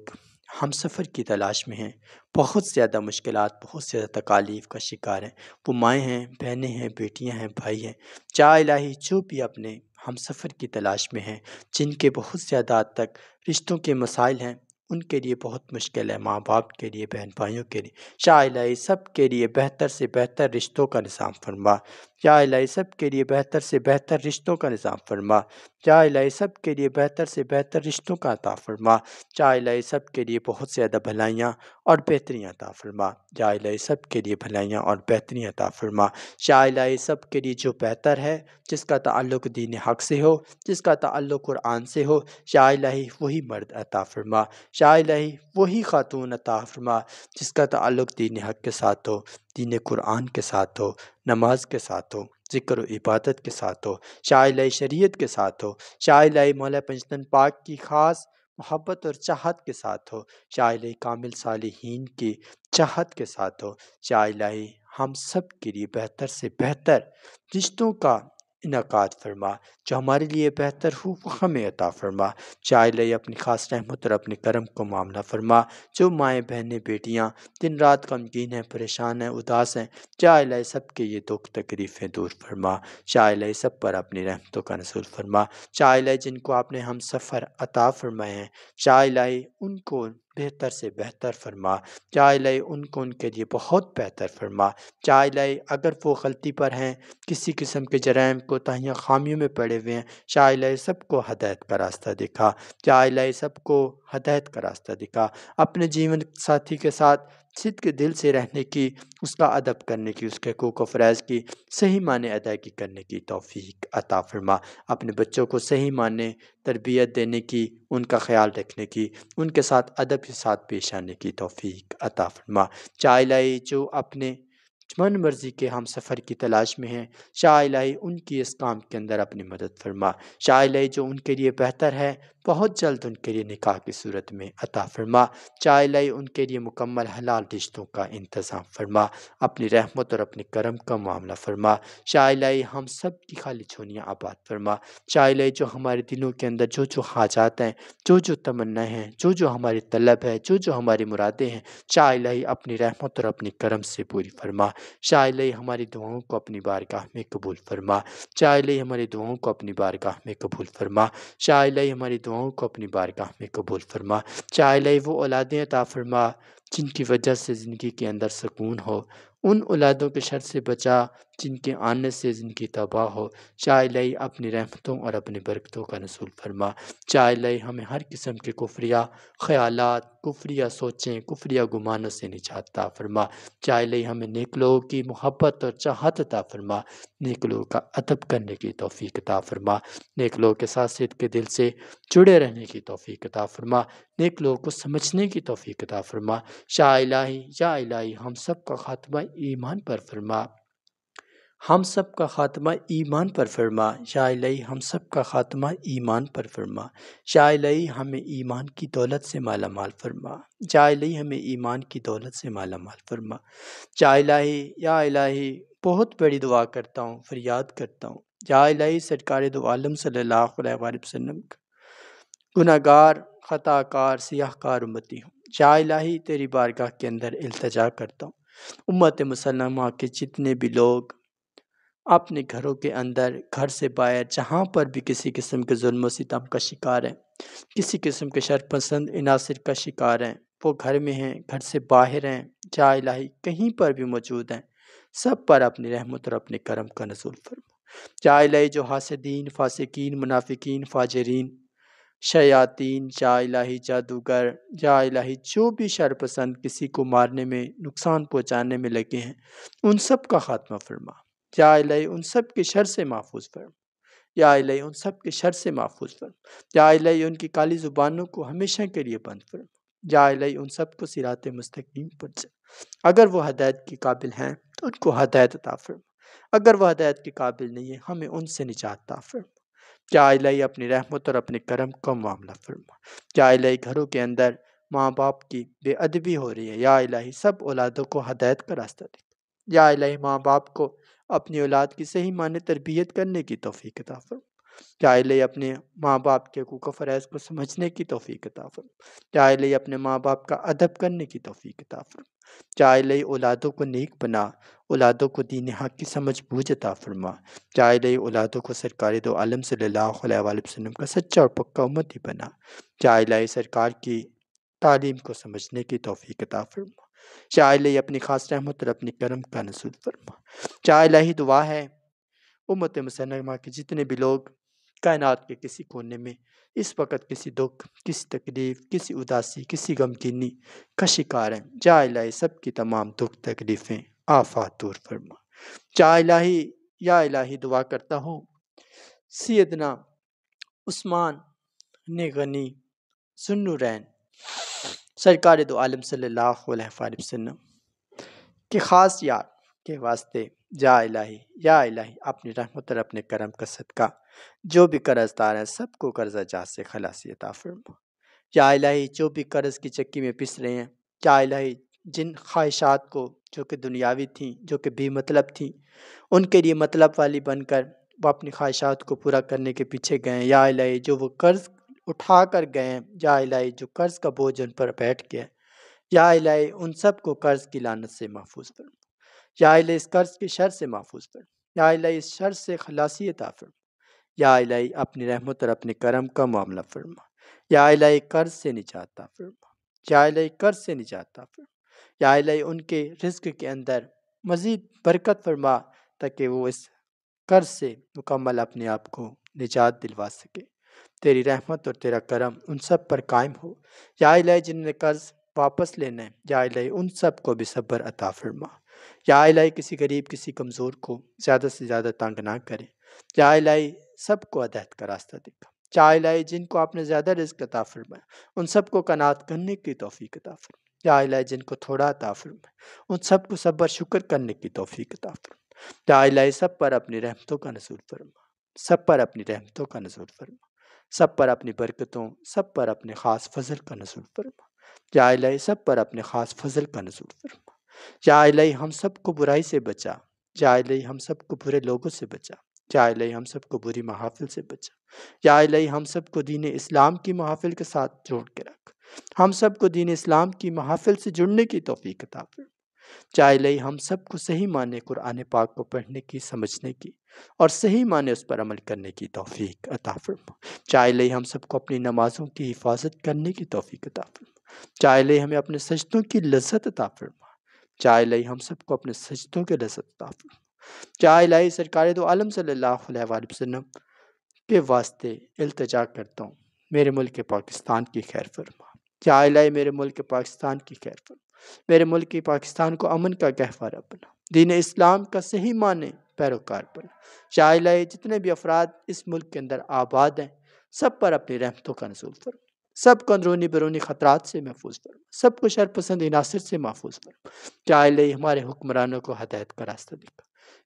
ہم سفر کی تلاش میں ہیں، بہت زیادہ مشکلات، بہت زیادہ تکالیف کا شکار ہیں، وہ مائیں ہیں، بہنیں ہیں، بیٹیاں ہیں، بھائی ہیں، یا الہی جو بھی اپنے ہم سفر کی تلاش میں ہیں، جن کے بہت زیادہ حد تک رشتوں کے مسائل ہیں، ان کے لیے بہت مشکل ہے، ماں باپ کے لیے، بہن بھائیوں کے لیے، یا الہی سب کے لیے بہتر سے بہتر رشتوں کا نظام فرما۔ یا الہی سب کے لیے بہتر سے بہتر رشتوں کا نظام فرما۔ یا الہی سب کے لیے بہتر سے بہتر رشتوں کا عطا فرما۔ یا الہی سب کے لیے بہت زیادہ بھلائیاں اور بہتریاں عطا فرما۔ یا الہی سب کے لیے بھلائیاں اور بہتریاں عطا فرما۔ یا الہی سب کے لیے جو بہتر ہے، جس کا تعلق دین حق سے ہو، جس کا تعلق قرآن سے ہو، یا الہی وہی مرد عطا فرما۔ یا الہی وہی خاتون عطا فرما جس کا تعلق دین حق کے ساتھ ہو، دین قرآن کے ساتھ ہو، نماز کے ساتھ ہو، ذکر و عبادت کے ساتھ ہو، یا الہی شریعت کے ساتھ ہو، یا الہی مولا پنجتن پاک کی خاص محبت اور چاہت کے ساتھ ہو، یا الہی کامل صالحین کی چاہت کے ساتھ ہو۔ یا الہی ہم سب کے لیے بہتر سے بہتر رشتوں کا انعقاد فرما، جو ہمارے لیے بہتر ہو وہ ہمیں عطا فرما۔ یا الہی اپنی خاص رحمت اور اپنے کرم کو معاملہ فرما، جو مائیں بہنیں بیٹیاں دن رات غمگین ہیں، پریشان ہیں، اداس ہیں، یا الہی سب کے یہ دکھ تکلیفیں دور فرما۔ یا الہی سب پر اپنی رحمتوں کا نزول فرما۔ یا الہی جن کو آپ نے ہم سفر عطا فرمائے ہیں، یا الہی ان کو بہتر سے بہتر فرما۔ یا الہی ان کو ان کے لیے بہت بہتر فرما۔ یا الہی اگر وہ غلطی پر ہیں، کسی قسم کے جرائم کوتاہیاں خامیوں میں پڑے ہوئے ہیں، یا الہی سب کو ہدایت کا راستہ دکھا۔ یا الہی سب کو ہدایت کا راستہ دکھا، اپنے جیون ساتھی کے ساتھ صدق کے دل سے رہنے کی، اس کا ادب کرنے کی، اس کے حقوق و فرائض کی صحیح معنی ادائیگی کرنے کی توفیق عطا فرما، اپنے بچوں کو صحیح معنی تربیت دینے کی، ان کا خیال رکھنے کی، ان کے ساتھ ادب کے ساتھ پیش آنے کی توفیق عطا فرما۔ یا الہی جو اپنے من مرضی کے ہم سفر کی تلاش میں ہیں، یا الہی ان کی اس کام کے اندر اپنی مدد فرما۔ یا الہی جو ان کے لیے بہتر ہے، بہت جلد ان کے لیے نکاح کی صورت میں عطا فرما۔ یا الہی ان کے لیے مکمل حلال رشتوں کا انتظام فرما، اپنی رحمت اور اپنے کرم کا معاملہ فرما۔ یا الہی ہم سب کی خالی جھولیاں آباد فرما۔ یا الہی جو ہمارے دلوں کے اندر جو حاجات ہیں، جو تمنا ہیں، جو ہماری طلب ہے، جو ہماری مرادیں ہیں، یا الہی اپنی رحمت اور اپنے کرم سے پوری فرما۔ یا الہی ہماری دعاؤں کو اپنی بارگاہ میں قبول فرما۔ یا الہی ہماری دعاؤں کو اپنی بارگاہ میں قبول فرما۔ یا الہی ہماری دعاؤں کو اپنی بارگاہ میں قبول فرما۔ یا الہی وہ اولادیں عطا فرما جن کی وجہ سے زندگی کے اندر سکون ہو، ان اولادوں کے شر سے بچا جن کے آنے سے زندگی تباہ ہو۔ یا الہی اپنی رحمتوں اور اپنی برکتوں کا نزول فرما۔ یا الہی ہمیں ہر قسم کے کفریہ خیالات، کفریہ سوچیں، کفریہ گمانوں سے نجات عطا فرما۔ یا الہی ہمیں نیک لوگوں کی محبت اور چاہت عطا فرما، نیک لوگوں کا ادب کرنے کی توفیق عطا فرما، نیک لوگوں کے ساتھ صدق کے دل سے جڑے رہنے کی توفیق عطا فرما، نیک لوگوں کو سمجھنے کی توفیق عطا فرما۔ یا الہی ہم سب کا خاتمہ ایمان پر فرما، ہم سب کا خاتمہ ایمان پر فرما۔ یا الہی ہم سب کا خاتمہ ایمان پر فرما۔ یا الہی ہمیں ایمان کی دولت سے مالا مال فرما۔ یا الہی ہمیں ایمان کی دولت سے مالا مال فرما۔ یا الہی بہت بڑی دعا کرتا ہوں، فریاد کرتا ہوں، یا الہی سرکار دو عالم صلی اللہ علیہ وآلہ وسلم گناہگار خطا کار سیاہ کار امتی ہوں۔ یا الہی تیری بارگاہ کے اندر التجا کرتا ہوں، امت مسلمہ کے جتنے بھی لوگ اپنے گھروں کے اندر، گھر سے باہر، جہاں پر بھی کسی قسم کے ظلم و ستم کا شکار ہیں، کسی قسم کے شرپسند عناصر کا شکار ہیں، وہ گھر میں ہیں، گھر سے باہر ہیں، یا الہی کہیں پر بھی موجود ہیں، سب پر اپنی رحمت اور اپنے کرم کا نزول فرما۔ یا الہی جو حاسدین، فاسقین، منافقین، فاجرین، شیاطین، یا الہی جادوگر، یا الہی جو بھی شرپسند کسی کو مارنے میں، نقصان پہنچانے میں لگے ہیں، ان سب کا خاتمہ فرما۔ یا الہی ان سب کے شر سے محفوظ فرما۔ یا الہی ان سب کے شر سے محفوظ فرما۔ یا الہی ان کی کالی زبانوں کو ہمیشہ کے لیے بند فرما۔ یا الہی ان سب کو صراط مستقیم پر چلا۔ اگر وہ ہدایت کے قابل ہیں تو ان کو ہدایت عطا فرما، اگر وہ ہدایت کے قابل نہیں ہیں ہمیں ان سے نجات عطا فرما۔ یا الہی اپنی رحمت اور اپنے کرم کا معاملہ فرما۔ یا الہی گھروں کے اندر ماں باپ کی بے ادبی ہو رہی ہے، یا الہی سب اولادوں کو ہدایت کا راستہ دے۔ یا الہی ماں باپ کو اپنی اولاد کی صحیح معنی تربیت کرنے کی توفیق عطا فرما۔ یا الہی اپنے ماں باپ کے حقوق و فرائض کو سمجھنے کی توفیق عطا فرما۔ یا الہی اپنے ماں باپ کا ادب کرنے کی توفیق عطا فرما۔ یا الہی اولادوں کو نیک بنا، اولادوں کو دین حق کی سمجھ بوجھ عطا فرما۔ یا الہی اولادوں کو سرکار دو عالم صلی اللہ علیہ وآلہ وسلم کا سچا اور پکا امتی بنا۔ یا الہی سرکار کی تعلیم کو سمجھنے کی توفیق عطا فرما۔ یا الہی اپنی خاص رحمت اور اپنی کرم کا نزول فرما۔ یا الہی دعا ہے امت مسلمہ کے جتنے بھی لوگ کائنات کے کسی کونے میں اس وقت کسی دکھ، کسی تکلیف، کسی اداسی، کسی غمگینی کا شکار ہیں، یا الہی سب کی تمام دکھ تکلیفیں آفات دور فرما۔ یا الہی دعا کرتا ہوں سیدنا عثمان غنی ذوالنورین سرکار دو عالم صلی اللہ علیہ وآلہ وسلم کے خاص یاد کے واسطے یا الہی اپنی رحمت اور اپنے کرم کا صدقہ جو بھی قرض دار ہیں سب کو قرض جات سے خلاصی عطا فرما۔ یا الہی جو بھی قرض کی چکی میں پس رہے ہیں، یا الہی جن خواہشات کو جو کہ دنیاوی تھیں، جو کہ بے مطلب تھیں، ان کے لیے مطلب والی بن کر وہ اپنی خواہشات کو پورا کرنے کے پیچھے گئے ہیں، یا الہی جو وہ قرض اٹھا کر گئے ہیں، یا الہی جو قرض کا بوجھ ان پر بیٹھ گیا، یا الہی ان سب کو قرض کی لعنت سے محفوظ فرما۔ یا الہی اس قرض کے شر سے محفوظ فرما۔ یا الہی اس شر سے خلاصی عطا فرما۔ یا الہی اپنی رحمت اور اپنے کرم کا معاملہ فرما۔ یا الہی قرض سے نجات عطا فرما۔ یا الہی قرض سے نجات عطا فرما۔ یا الہی ان کے رزق کے اندر مزید برکت فرما تاکہ وہ اس قرض سے مکمل اپنے آپ کو نجات دلوا سکے۔ تیری رحمت اور تیرا کرم ان سب پر قائم ہو۔ یا الہی جن نے قرض واپس لینا ہے، یا الہی ان سب کو بھی صبر عطا فرما۔ یا الہی کسی غریب، کسی کمزور کو زیادہ سے زیادہ تنگ نہ کرے۔ یا الہی سب کو ہدایت کا راستہ دکھا۔ یا الہی جن کو آپ نے زیادہ رزق عطا فرمایا ان سب کو قناعت کرنے کی توفیق عطا فرما۔ یا الہی جن کو تھوڑا عطا فرمایا ان سب کو صبر شکر کرنے کی توفیق عطا فرما۔ یا الہی سب پر اپنی رحمتوں کا نزول فرما، سب پر اپنی رحمتوں کا نزول فرما، سب پر اپنی برکتوں، سب پر اپنے خاص فضل کا نزول فرما۔ یا الہی سب پر اپنے خاص فضل کا نزول فرما۔ یا الہی ہم سب کو برائی سے بچا۔ یا الہی ہم سب کو برے لوگوں سے بچا۔ یا الہی ہم سب کو بری محافل سے بچا۔ یا الہی ہم سب کو دین اسلام کی محافل کے ساتھ جوڑ کے رکھ۔ ہم سب کو دین اسلام کی محافل سے جڑنے کی توفیق عطا فرما۔ یا الہی ہم سب کو صحیح معنی قرآن پاک کو پڑھنے کی، سمجھنے کی اور صحیح معنی اس پر عمل کرنے کی توفیق عطا فرما۔ یا الہی ہم سب کو اپنی نمازوں کی حفاظت کرنے کی توفیق عطا فرما۔ یا الہی ہمیں اپنے سجدوں کی لذت عطا فرما۔ یا الہی ہم سب کو اپنے سجدوں کی لذت عطا فرما۔ یا الہی سرکار دو عالم صلی اللہ علیہ وآلہ وسلم کے واسطے التجا کرتا ہوں میرے ملک پاکستان کی خیر فرما۔ یا الہی میرے ملک پاکستان کی خیر فرما، میرے ملک پاکستان کو امن کا گہوارہ بنا، دین اسلام کا صحیح معنی پیروکار بنا۔ یا الہی جتنے بھی افراد اس ملک کے اندر آباد ہیں سب پر اپنی رحمتوں کا نزول فرما، سب کو اندرونی بیرونی خطرات سے محفوظ فرما، سب کو شرپسند عناصر سے محفوظ فرما۔ یا الہی ہمارے حکمرانوں کو ہدایت کا راستہ دکھا۔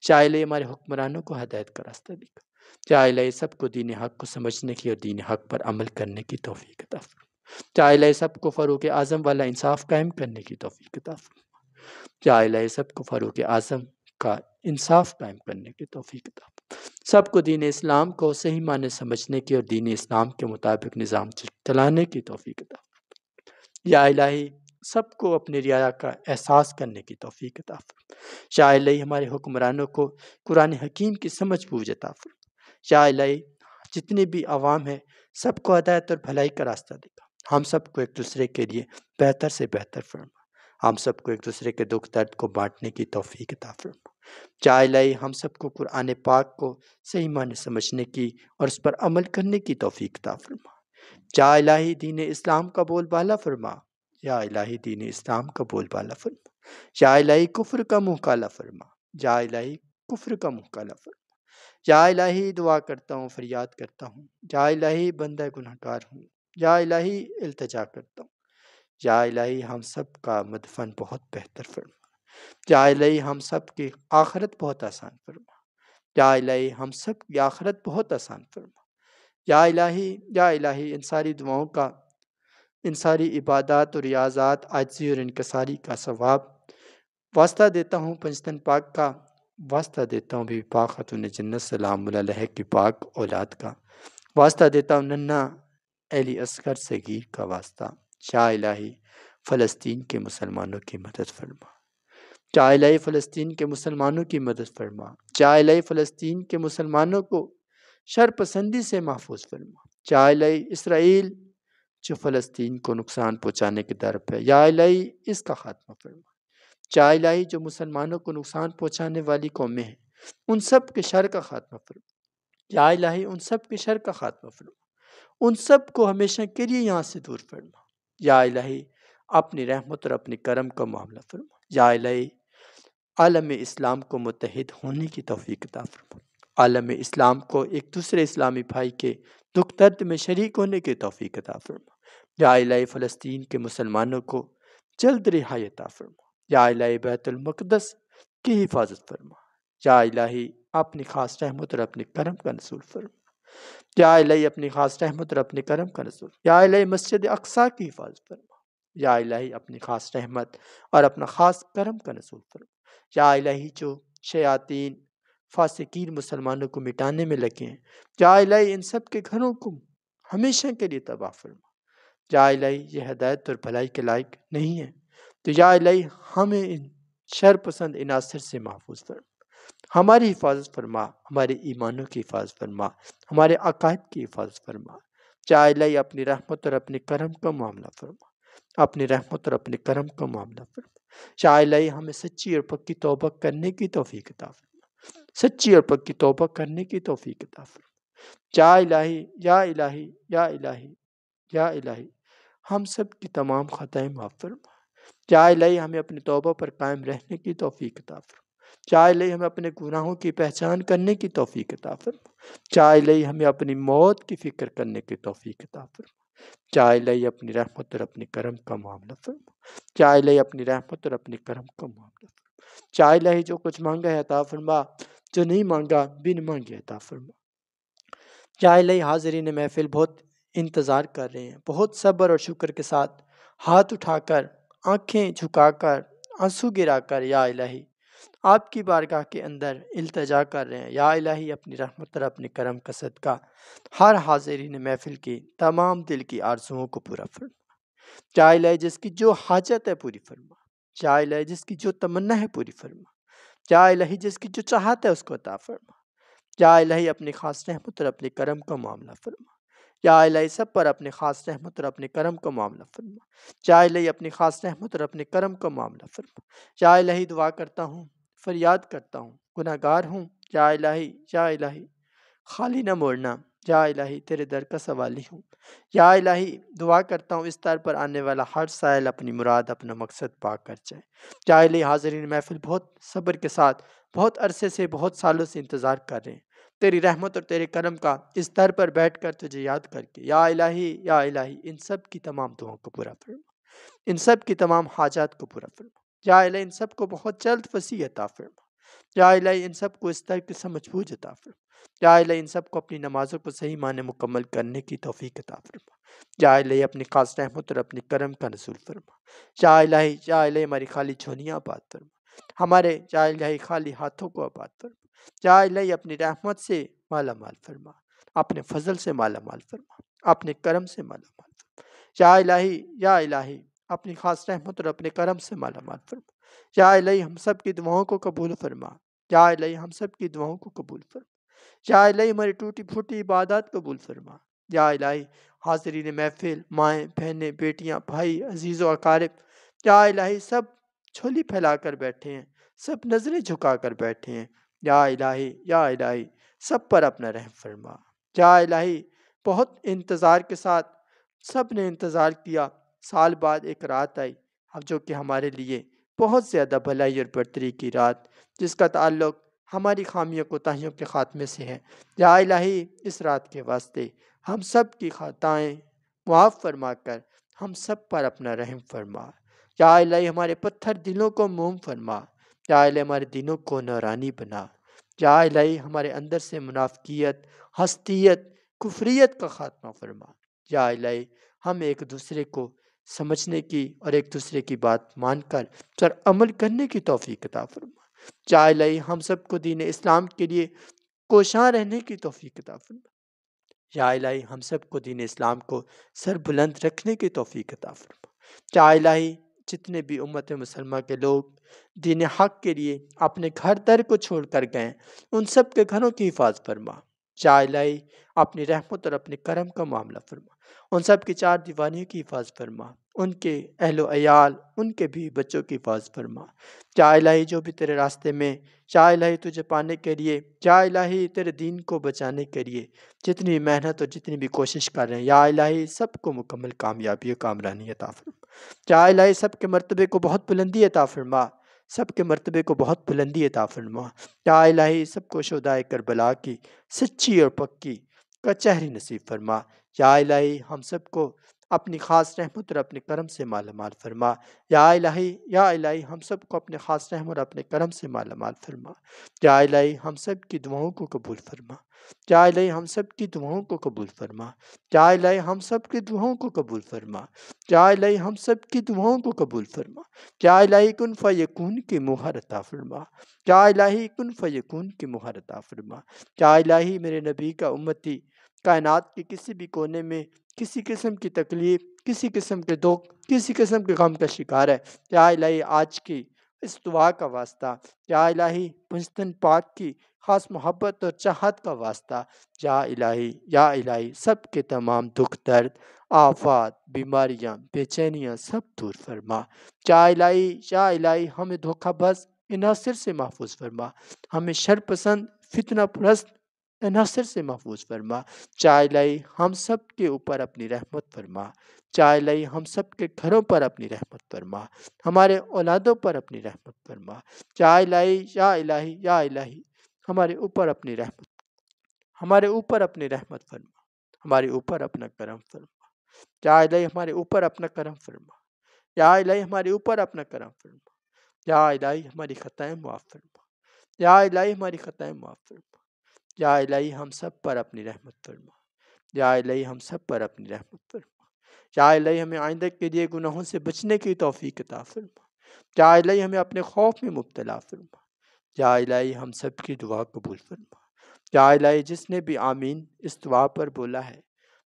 یا الہی ہمارے حکمرانوں کو ہدایت کا راستہ دکھا۔ یا الہی سب کو دین حق کو سمجھنے کی اور دین حق پر عمل کرنے کی توفیق عطا فرما۔ یا الہی سب کو فاروق اعظم والا انصاف قائم کرنے کی توفیق عطا فرما۔ یا الہی سب کو فاروق اعظم کا انصاف قائم کرنے کی توفیق عطا فرما۔ سب کو دین اسلام کو صحیح معنی سمجھنے کی اور دین اسلام کے مطابق نظام چلانے کی توفیق عطا فرما۔ یا الہی سب کو اپنی رعایا کا احساس کرنے کی توفیق عطا فرما۔ یا الہی ہمارے حکمرانوں کو قرآن حکیم کی سمجھ بوجھ عطا فرما۔ یا الہی جتنے بھی عوام ہیں سب کو ہدایت اور بھلائی کا راستہ دکھا۔ ہم سب کو ایک دوسرے کے لیے بہتر سے بہتر فرما۔ ہم سب کو ایک دوسرے کے دکھ درد کو بانٹنے کی توفیق عطا فرما۔ یا الہی ہم سب کو قرآن پاک کو صحیح معنی سمجھنے کی اور اس پر عمل کرنے کی توفیق عطا فرما۔ یا الہی دین اسلام کا بول بالا فرما۔ یا الہی دین اسلام کا بول بالا فرما۔ یا الہی کفر کا منہ کالا فرما۔ یا الہی کفر کا منہ کالا فرما۔ یا الہی دعا کرتا ہوں، فریاد کرتا ہوں، یا الہی بندہ گناہ گار ہوں، یا الہی التجا کرتا ہوں، یا الہی ہم سب کا مدفن بہت بہتر فرما۔ یا الہی ہم سب کی آخرت بہت آسان فرما۔ یا الہی ہم سب کی آخرت بہت آسان فرما۔ یا الہی ان ساری دعاؤں کا، ان ساری عبادات اور ریاضات، عاجزی اور انکساری کا ثواب واسطہ دیتا ہوں پنجتن پاک کا، واسطہ دیتا ہوں بی بی پاک خاتون جنت سلام اللہ علیہ کی پاک اولاد کا، واسطہ دیتا ہوں ننھا علی اصغر صغیر کا واسطہ۔ یا الہی فلسطین کے مسلمانوں کی مدد فرما۔ یا الہی فلسطین کے مسلمانوں کی مدد فرما۔ یا الہی فلسطین کے مسلمانوں کو شر پسندی سے محفوظ فرما۔ یا الہی اسرائیل جو فلسطین کو نقصان پہنچانے کے در پہ، یا الہی اس کا خاتمہ فرما۔ یا الہی جو مسلمانوں کو نقصان پہنچانے والی قومیں ہیں ان سب کے شر کا خاتمہ فرما۔ یا الہی ان سب کے شر کا خاتمہ فرما، ان سب کو ہمیشہ کے لیے یہاں سے دور فرما۔ یا الہی اپنی رحمت اور اپنی کرم کا معاملہ فرما۔ یا الہی عالم اسلام کو متحد ہونے کی توفیق عطا فرما۔ عالم اسلام کو ایک دوسرے اسلامی بھائی کے دکھ درد میں شریک ہونے کی توفیق عطا فرما۔ یا الہی فلسطین کے مسلمانوں کو جلد رہائی عطا فرما۔ یا الہی بیت المقدس کی حفاظت فرما۔ یا الہی اپنی خاص رحمت اور اپنے کرم کا نزول فرما۔ یا الہی اپنی خاص رحمت اور اپنے کرم کا نزول۔ یا الہی مسجد اقصی کی حفاظت فرما۔ یا الہی اپنی خاص رحمت اور اپنا خاص کرم کا نزول فرما۔ یا الہی جو شیاطین فاسقین مسلمانوں کو مٹانے میں لگے ہیں، یا الہی ان سب کے گھروں کو ہمیشہ کے لیے تباہ فرما۔ یا الہی یہ ہدایت اور بھلائی کے لائق نہیں ہے، تو یا الہی ہمیں ان شر پسند عناصر سے محفوظ فرما۔ ہماری حفاظت فرما، ہمارے ایمانوں کی حفاظت فرما، ہمارے عقائد کی حفاظت فرما۔ یا الہی اپنی رحمت اور اپنے کرم کا معاملہ فرما، اپنی رحمت اور اپنے کرم کا معاملہ فرما۔ یا الہی ہمیں سچی اور پکی توبہ کرنے کی توفیق عطا فرما، سچی اور پکی توبہ کرنے کی توفیق عطا فرما۔ یا الہی یا الہی یا الہی یا الہی ہم سب کی تمام خطائیں معاف فرما۔ یا الہی ہمیں اپنی توبہ پر قائم رہنے کی توفیق عطا فرما۔ یا الہی ہمیں اپنے گناہوں کی پہچان کرنے کی توفیق عطا فرما۔ یا الہی ہمیں اپنی موت کی فکر کرنے کی توفیق عطا فرما۔ یا الہی اپنی رحمت اور اپنے کرم کا معاملہ فرما۔ یا الہی اپنی رحمت اور اپنے کرم کا معاملہ فرما۔ یا الہی جو کچھ مانگا ہے عطا فرما، جو نہیں مانگا بن مانگے عطا فرما۔ یا الہی حاضرین محفل بہت انتظار کر رہے ہیں، بہت صبر اور شکر کے ساتھ ہاتھ اٹھا کر، آنکھیں جھکا کر، آنسو گرا کر یا الہی آپ کی بارگاہ کے اندر التجا کر رہے ہیں۔ یا الہی اپنی رحمت اور اپنے کرم کا صدقہ ہر حاضرین محفل کی تمام دل کی آرزوؤں کو پورا فرما۔ یا الہی جس کی جو حاجت ہے پوری فرما۔ یا الہی جس کی جو تمنا ہے پوری فرما۔ یا الہی جس کی جو چاہت ہے اس کو عطا فرما۔ یا الہی اپنی خاص رحمت اور اپنے کرم کا معاملہ فرما۔ یا الہی سب پر اپنے خاص رحمت اور اپنے کرم کا معاملہ فرما۔ یا الہی اپنی خاص رحمت اور اپنے کرم کا معاملہ فرما۔ یا الہی دعا کرتا ہوں، فریاد کرتا ہوں، گناہ گار ہوں، یا الہی خالی نہ موڑنا، یا الہی تیرے در کا سوالی ہوں۔ یا الہی دعا کرتا ہوں اس در پر آنے والا ہر سائل اپنی مراد اپنا مقصد پا کر جائے۔ یا الہی حاضرین محفل بہت صبر کے ساتھ بہت عرصے سے بہت سالوں سے انتظار کر رہے ہیں تیری رحمت اور تیرے کرم کا، اس در پر بیٹھ کر تجھے یاد کر کے۔ یا الہی ان سب کی تمام دعاؤں کو پورا فرما، ان سب کی تمام حاجات کو پورا فرما۔ یا الہی ان سب کو بہت جلد وسیع عطا فرما۔ یا الہی ان سب کو اس در کی سمجھ بوجھ عطا فرما۔ یا الہی ان سب کو اپنی نمازوں کو صحیح معنی مکمل کرنے کی توفیق عطا فرما۔ یا الہی اپنی خاص رحمت اور اپنی کرم کا نزول فرما۔ یا الہی ہماری خالی جھولیاں آباد فرما، ہمارے یا الہی خالی ہاتھوں کو آباد فرما۔ یا الہی اپنی رحمت سے مالا مال فرما، اپنے فضل سے مالا مال فرما، اپنے کرم سے مالا مال فرما۔ یا الہی اپنی خاص رحمت اور اپنے کرم سے مالا مال فرما۔ یا الہی ہم سب کی دعاؤں کو قبول فرما۔ یا الہی ہم سب کی دعاؤں کو قبول فرما۔ یا الہی ہماری ٹوٹی پھوٹی عبادات قبول فرما۔ یا الہی حاضرین محفل، مائیں بہنیں بیٹیاں بھائی عزیز و اقارب، یا الہی سب جھولی پھیلا کر بیٹھے ہیں، سب نظریں جھکا کر بیٹھے ہیں، یا الہی سب پر اپنا رحم فرما۔ یا الہی بہت انتظار کے ساتھ سب نے انتظار کیا، سال بعد ایک رات آئی اب جو کہ ہمارے لیے بہت زیادہ بھلائی اور برتری کی رات، جس کا تعلق ہماری خامیوں کوتاہیوں کے خاتمے سے ہے۔ یا الہی اس رات کے واسطے ہم سب کی خطائیں معاف فرما کر ہم سب پر اپنا رحم فرما۔ یا الہی ہمارے پتھر دلوں کو موم فرما۔ یا الہی ہمارے دلوں کو نورانی بنا۔ یا الہی ہمارے اندر سے منافقیت، حسدیت، کفریت کا خاتمہ فرما۔ یا الہی ہم ایک دوسرے کو سمجھنے کی اور ایک دوسرے کی بات مان کر پر عمل کرنے کی توفیق عطا فرما۔ یا الہی ہم سب کو دین اسلام کے لیے کوشاں رہنے کی توفیق عطا فرما۔ یا الہی ہم سب کو دین اسلام کو سر بلند رکھنے کی توفیق عطا فرما۔ یا الہی جتنے بھی امت مسلمہ کے لوگ دین حق کے لیے اپنے گھر در کو چھوڑ کر گئے ان سب کے گھروں کی حفاظت فرما۔ یا الہی اپنی رحمت اور اپنے کرم کا معاملہ فرما، ان سب کی چار دیوانیوں کی حفاظت فرما، ان کے اہل و عیال ان کے بھی بچوں کی حفاظت فرما۔ یا الہی جو بھی تیرے راستے میں، یا الہی تجھے پانے کے لیے، یا الہی تیرے دین کو بچانے کے لیے جتنی بھی محنت اور جتنی بھی کوشش کر رہے ہیں، یا الہی سب کو مکمل کامیابی و کامرانی عطا فرما۔ یا الہی سب کے مرتبے کو بہت بلندی عطا فرما، سب کے مرتبے کو بہت بلندی عطا فرما۔ یا الہی سب کو شہدائے کربلا کی سچی اور پکی کچہری نصیب فرما۔ یا الہی ہم سب کو اپنی خاص رحمت اور اپنے کرم سے مالا مال فرما۔ یا الہی ہم سب کو اپنے خاص رحم اور اپنے کرم سے مالا مال فرما۔ یا الہی ہم سب کی دعاؤں کو قبول فرما۔ یا الہی ہم سب کی دعاؤں کو قبول فرما۔ یا الہی ہم سب کی دعاؤں کو قبول فرما۔ یا الہی ہم سب کی دعاؤں کو قبول فرما۔ یا الہی کن فیکون کی مہر عطا فرما۔ یا الہی کن فیکون کی مہر عطا فرما۔ یا الہی میرے نبی کا امتی کائنات کے کسی بھی کونے میں کسی قسم کی تکلیف، کسی قسم کے دکھ، کسی قسم کے غم کا شکار ہے، یا الہی آج کی اس دعا کا واسطہ، یا الہی پنجتن پاک کی خاص محبت اور چاہت کا واسطہ، یا الہی سب کے تمام دکھ درد، آفات، بیماریاں، بے چینیاں سب دور فرما۔ یا الہی ہمیں دھوکہ باز عناصر سے محفوظ فرما، ہمیں شر پسند فتنہ پرست عناصر سے محفوظ فرما۔ یا الہی ہم سب کے اوپر اپنی رحمت فرما۔ یا الہی ہم سب کے گھروں پر اپنی رحمت فرما، ہمارے اولادوں پر اپنی رحمت فرما۔ یا الہی ہمارے اوپر اپنی رحمت، ہمارے اوپر اپنی رحمت فرما، ہمارے اوپر اپنا کرم فرما۔ یا الہی ہمارے اوپر اپنا کرم فرما۔ یا الہی ہمارے اوپر اپنا کرم فرما۔ یا الہی ہماری خطائیں معاف فرما۔ یا الہی ہماری خطائیں معاف فرما۔ یا الہی ہم سب پر اپنی رحمت فرما۔ یا الہی ہم سب پر اپنی رحمت فرما۔ یا الہی ہمیں آئندہ کے لیے گناہوں سے بچنے کی توفیق عطا فرما۔ یا الہی ہمیں اپنے خوف میں مبتلا فرما۔ یا الہی ہم سب کی دعا قبول فرما۔ یا الہی جس نے بھی آمین اس دعا پر بولا ہے،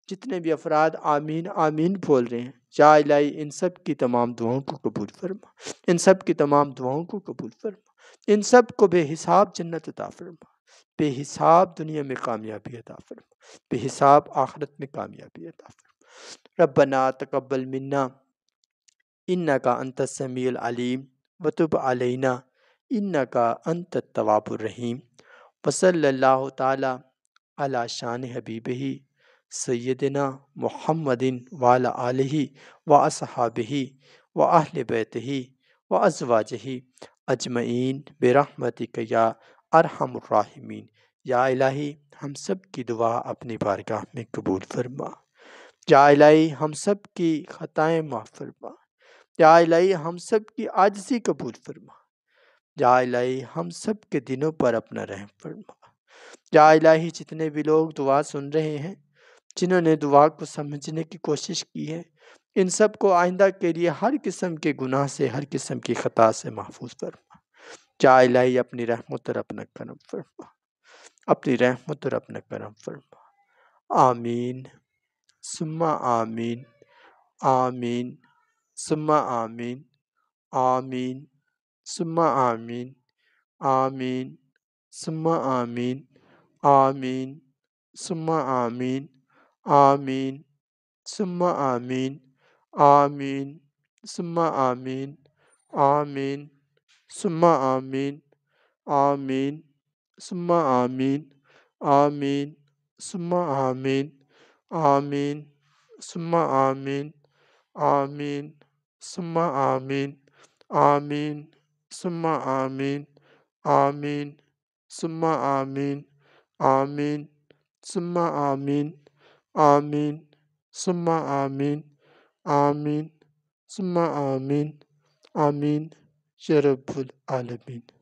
جتنے بھی افراد آمین آمین بول رہے ہیں، یا الہی ان سب کی تمام دعاؤں کو قبول فرما، ان سب کی تمام دعاؤں کو قبول فرما، ان سب کو بے حساب جنت عطا فرما، بے حساب دنیا میں کامیابی عطا فرما، بے حساب آخرت میں کامیابی عطا فرما۔ ربنا تقبل منا انکا انت السمیع العلیم وتب علینا انکا انت التواب الرحیم وصلی اللہ تعالی علی شان حبیبہ سیدنا محمد وعلی آلہ واصحابہ واہل بیتہ وازواجہ اجمعین برحمتک یا ارحم الراحمین۔ یا الہی ہم سب کی دعا اپنی بارگاہ میں قبول فرما۔ یا الہی ہم سب کی خطائیں معاف فرما۔ یا الہی ہم سب کی عاجزی قبول فرما۔ یا الہی ہم سب کے دلوں پر اپنا رحم فرما۔ یا الہی جتنے بھی لوگ دعا سن رہے ہیں، جنہوں نے دعا کو سمجھنے کی کوشش کی ہے، ان سب کو آئندہ کے لیے ہر قسم کے گناہ سے، ہر قسم کی خطا سے محفوظ فرما۔ یا الہی اپنی رحمت اور اپنا کرم فرما۔ اپنی رحمت اور اپنا کرم فرما۔ آمین ثم آمین، آمین ثم آمین، آمین ثم آمین، آمین ثم آمین، آمین ثم آمین، آمین ثم آمین، آمین ثم آمین، آمین ثم آمین، آمین ثم آمین، آمین ثم آمین، آمین ثم آمین، آمین ثم آمین، آمین ثم آمین، آمین ثم آمین، آمین ثم آمین، آمین ثم آمین، آمین ثم آمین، آمین یا رب العالمین۔